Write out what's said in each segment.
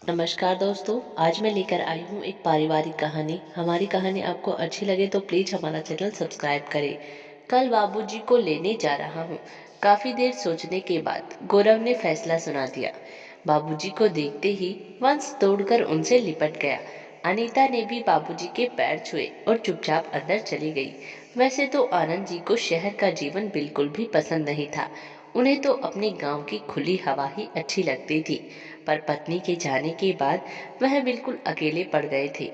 नमस्कार दोस्तों, आज मैं लेकर आई हूँ एक पारिवारिक कहानी। हमारी कहानी आपको अच्छी लगे तो प्लीज हमारा चैनल सब्सक्राइब करें। कल बाबूजी को लेने जा रहा हूँ। काफी देर सोचने के बाद गौरव ने फैसला सुना दिया। बाबूजी को देखते ही वंश दौड़कर उनसे लिपट गया। अनीता ने भी बाबूजी के पैर छुए और चुपचाप अंदर चली गई। वैसे तो आनंद जी को शहर का जीवन बिल्कुल भी पसंद नहीं था। उन्हें तो अपने गांव की खुली हवा ही अच्छी लगती थी। पर पत्नी के जाने के बाद वह बिल्कुल अकेले पड़ गए थे।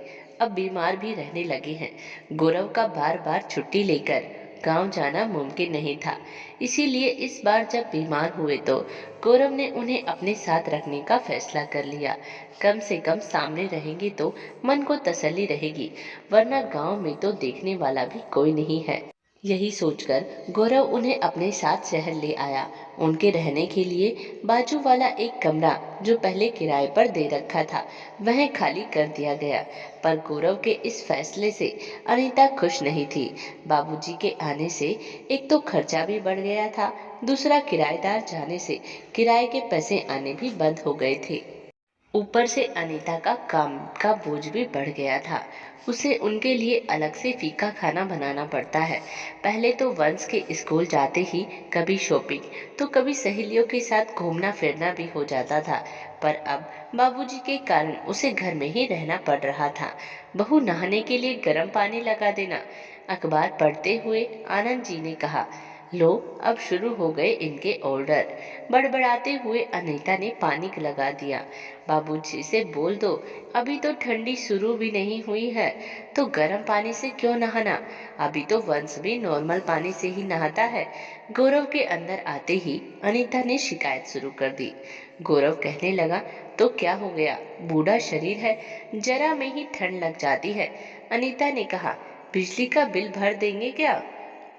अब बीमार भी रहने लगे हैं। गौरव का बार बार छुट्टी लेकर गांव जाना मुमकिन नहीं था। इसीलिए इस बार जब बीमार हुए तो गौरव ने उन्हें अपने साथ रखने का फैसला कर लिया। कम से कम सामने रहेंगे तो मन को तसल्ली रहेगी, वरना गांव में तो देखने वाला भी कोई नहीं है। यही सोचकर गौरव उन्हें अपने साथ शहर ले आया। उनके रहने के लिए बाजू वाला एक कमरा जो पहले किराए पर दे रखा था वह खाली कर दिया गया। पर गौरव के इस फैसले से अनीता खुश नहीं थी। बाबूजी के आने से एक तो खर्चा भी बढ़ गया था, दूसरा किराएदार जाने से किराए के पैसे आने भी बंद हो गए थे। ऊपर से अनीता का काम का बोझ भी बढ़ गया था। उसे उनके लिए अलग से फीका खाना बनाना पड़ता है। पहले तो वंश के स्कूल जाते ही कभी शॉपिंग तो कभी सहेलियों के साथ घूमना फिरना भी हो जाता था। पर अब बाबूजी के कारण उसे घर में ही रहना पड़ रहा था। बहू नहाने के लिए गर्म पानी लगा देना। अखबार पढ़ते हुए आनंद जी ने कहा, लो अब शुरू हो गए इनके ऑर्डर। बड़बड़ाते हुए अनीता ने पानी लगा दिया। बाबूजी से बोल दो, अभी तो ठंडी शुरू भी नहीं हुई है तो गर्म पानी से क्यों नहाना। अभी तो वंश भी नॉर्मल पानी से ही नहाता है। गौरव के अंदर आते ही अनीता ने शिकायत शुरू कर दी। गौरव कहने लगा, तो क्या हो गया, बूढ़ा शरीर है, जरा में ही ठंड लग जाती है। अनीता ने कहा, बिजली का बिल भर देंगे क्या।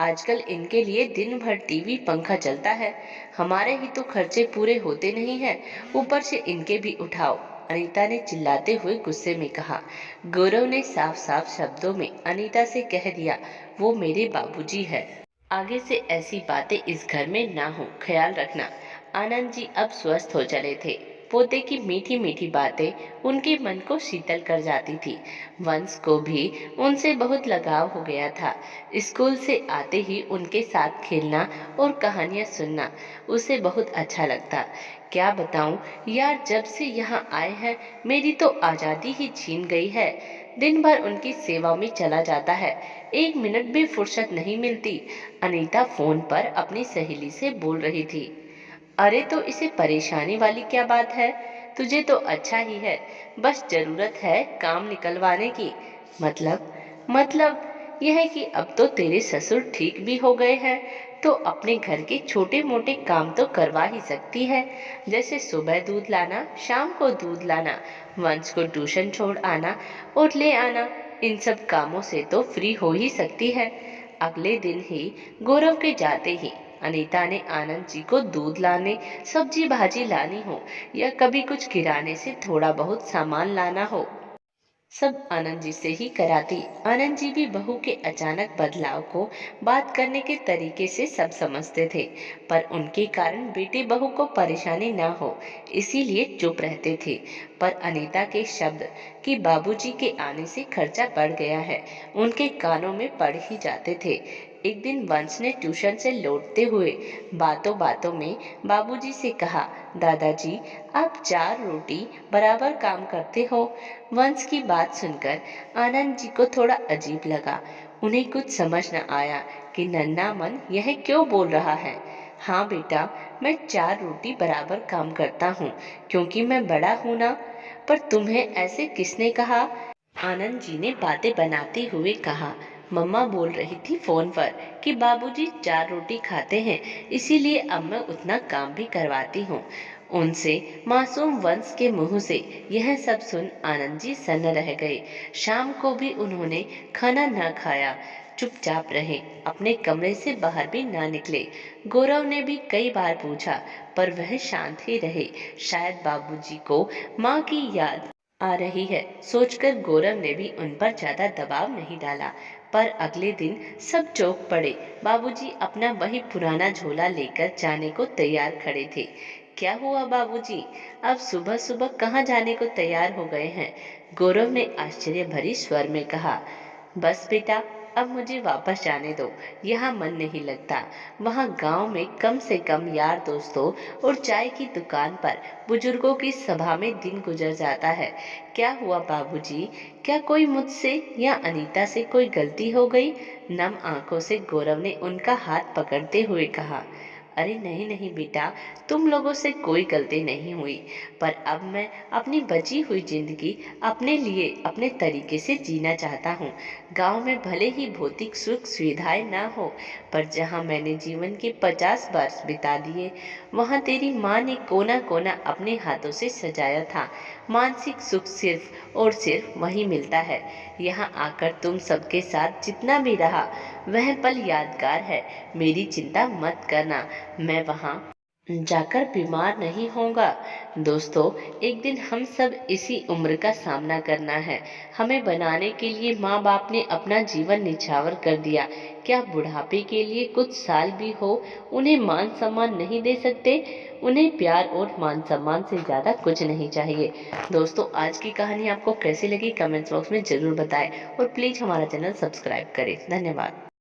आजकल इनके लिए दिन भर टीवी पंखा चलता है, हमारे ही तो खर्चे पूरे होते नहीं हैं, ऊपर से इनके भी उठाओ। अनीता ने चिल्लाते हुए गुस्से में कहा। गौरव ने साफ साफ शब्दों में अनीता से कह दिया, वो मेरे बाबूजी है, आगे से ऐसी बातें इस घर में ना हो, ख्याल रखना। आनंद जी अब स्वस्थ हो चले थे। पोते की मीठी मीठी बातें उनके मन को शीतल कर जाती थी। वंश को भी उनसे बहुत लगाव हो गया था। स्कूल से आते ही उनके साथ खेलना और कहानियां सुनना उसे बहुत अच्छा लगता। क्या बताऊं यार, जब से यहाँ आए हैं मेरी तो आजादी ही छीन गई है। दिन भर उनकी सेवा में चला जाता है, एक मिनट भी फुर्सत नहीं मिलती। अनीता फोन पर अपनी सहेली से बोल रही थी। अरे तो इसे परेशानी वाली क्या बात है, तुझे तो अच्छा ही है, बस जरूरत है काम निकलवाने की। मतलब यह है कि अब तो तेरे ससुर ठीक भी हो गए हैं तो अपने घर के छोटे मोटे काम तो करवा ही सकती है। जैसे सुबह दूध लाना, शाम को दूध लाना, वंश को ट्यूशन छोड़ आना और ले आना, इन सब कामों से तो फ्री हो ही सकती है। अगले दिन ही गौरव के जाते ही अनीता ने आनंद जी को दूध लाने, सब्जी भाजी लानी हो या कभी कुछ किराने से थोड़ा बहुत सामान लाना हो, सब आनंद जी से ही कराती। आनंद जी भी बहू के अचानक बदलाव को बात करने के तरीके से सब समझते थे। पर उनके कारण बेटे बहू को परेशानी ना हो इसीलिए चुप रहते थे। पर अनीता के शब्द कि बाबूजी के आने से खर्चा बढ़ गया है उनके कानों में पड़ ही जाते थे। एक दिन वंश ने ट्यूशन से लौटते हुए बातों बातों में बाबूजी से कहा, दादाजी आप 4 रोटी बराबर काम करते हो। वंश की बात सुनकर आनंद जी को थोड़ा अजीब लगा। उन्हें कुछ समझ न आया कि नन्हा मन यह क्यों बोल रहा है। हाँ बेटा, मैं 4 रोटी बराबर काम करता हूँ क्योंकि मैं बड़ा हूँ ना। पर तुम्हें ऐसे किसने कहा। आनंद जी ने बातें बनाते हुए कहा, मम्मा बोल रही थी फोन पर कि बाबूजी 4 रोटी खाते हैं, इसीलिए अब मैं उतना काम भी करवाती हूँ उनसे। मासूम वंश के मुंह से यह सब सुन आनंद जी सन्न रह गए। शाम को भी उन्होंने खाना न खाया, चुपचाप रहे, अपने कमरे से बाहर भी ना निकले। गौरव ने भी कई बार पूछा पर वह शांत ही रहे। शायद बाबूजी को माँ की याद आ रही है सोचकर गौरव ने भी उन पर ज्यादा दबाव नहीं डाला। पर अगले दिन सब चौंक पड़े। बाबूजी अपना वही पुराना झोला लेकर जाने को तैयार खड़े थे। क्या हुआ बाबूजी? अब सुबह सुबह कहाँ जाने को तैयार हो गए हैं? गौरव ने आश्चर्य भरी स्वर में कहा। बस बेटा, अब मुझे वापस जाने दो। यहाँ मन नहीं लगता। वहाँ गांव में कम से कम यार दोस्तों और चाय की दुकान पर बुजुर्गों की सभा में दिन गुजर जाता है। क्या हुआ बाबूजी? क्या कोई मुझसे या अनीता से कोई गलती हो गई? नम आंखों से गौरव ने उनका हाथ पकड़ते हुए कहा। अरे नहीं नहीं बेटा, तुम लोगों से कोई गलती नहीं हुई। पर अब मैं अपनी बची हुई जिंदगी अपने लिए अपने तरीके से जीना चाहता हूँ। गांव में भले ही भौतिक सुख सुविधाएं ना हो, पर जहाँ मैंने जीवन के 50 वर्ष बिता दिए, वहाँ तेरी माँ ने कोना कोना अपने हाथों से सजाया था। मानसिक सुख सिर्फ और सिर्फ वहीं मिलता है। यहाँ आकर तुम सबके साथ जितना भी रहा, वह पल यादगार है। मेरी चिंता मत करना, मैं वहाँ जाकर बीमार नहीं होगा। दोस्तों, एक दिन हम सब इसी उम्र का सामना करना है। हमें बनाने के लिए माँ बाप ने अपना जीवन निछावर कर दिया। क्या बुढ़ापे के लिए कुछ साल भी हो उन्हें मान सम्मान नहीं दे सकते? उन्हें प्यार और मान सम्मान से ज्यादा कुछ नहीं चाहिए। दोस्तों, आज की कहानी आपको कैसी लगी कमेंट्स बॉक्स में जरूर बताएं और प्लीज हमारा चैनल सब्सक्राइब करें। धन्यवाद।